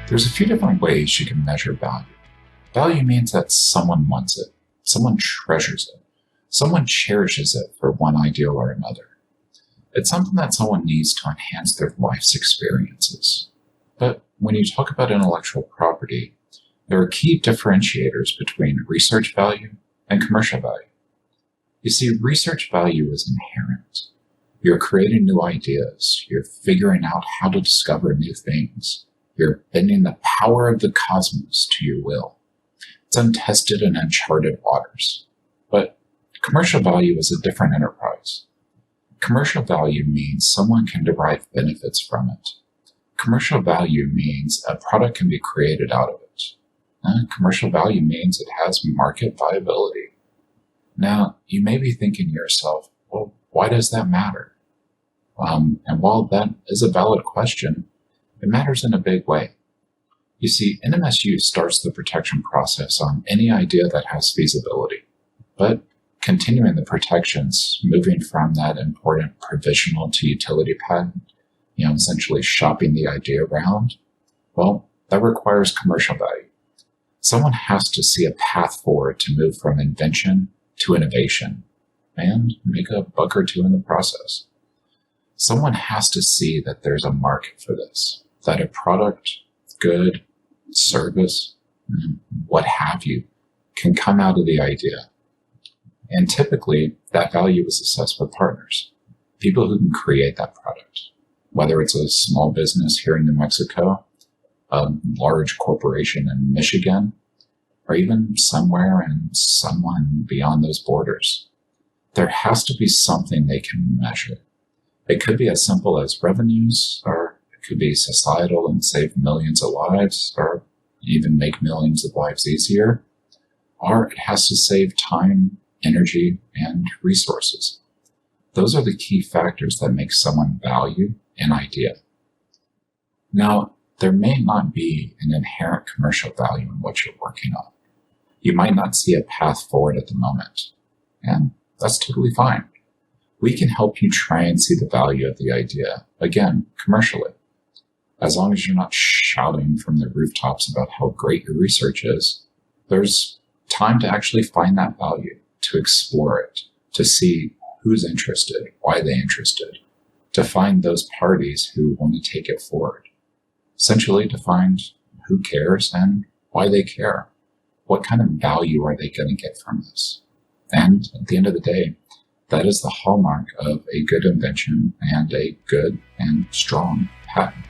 There's a few different ways you can measure value. Value means that someone wants it, someone treasures it, someone cherishes it for one ideal or another. It's something that someone needs to enhance their life's experiences. But when you talk about intellectual property, there are key differentiators between research value and commercial value. You see, research value is inherent. You're creating new ideas. You're figuring out how to discover new things. You're bending the power of the cosmos to your will. It's untested and uncharted waters. But commercial value is a different enterprise. Commercial value means someone can derive benefits from it. Commercial value means a product can be created out of it. Commercial value means it has market viability. Now, you may be thinking to yourself, well, why does that matter? And while that is a valid question, it matters in a big way. You see, NMSU starts the protection process on any idea that has feasibility, but continuing the protections, moving from that important provisional to utility patent, essentially shopping the idea around, well, that requires commercial value. Someone has to see a path forward to move from invention to innovation and make a buck or two in the process. Someone has to see that there's a market for this, that a product, good, service, what have you, can come out of the idea. And typically, that value is assessed with partners, people who can create that product, whether it's a small business here in New Mexico, a large corporation in Michigan, or even somewhere and someone beyond those borders. There has to be something they can measure. It could be as simple as revenues, or it could be societal and save millions of lives, or even make millions of lives easier, or it has to save time, energy, and resources. Those are the key factors that make someone value an idea. Now, there may not be an inherent commercial value in what you're working on. You might not see a path forward at the moment, and that's totally fine. We can help you try and see the value of the idea, again, commercially. As long as you're not shouting from the rooftops about how great your research is, there's time to actually find that value, to explore it, to see who's interested, why they're interested, to find those parties who want to take it forward. Essentially to find who cares and why they care. What kind of value are they going to get from this? And at the end of the day, that is the hallmark of a good invention and a good and strong patent.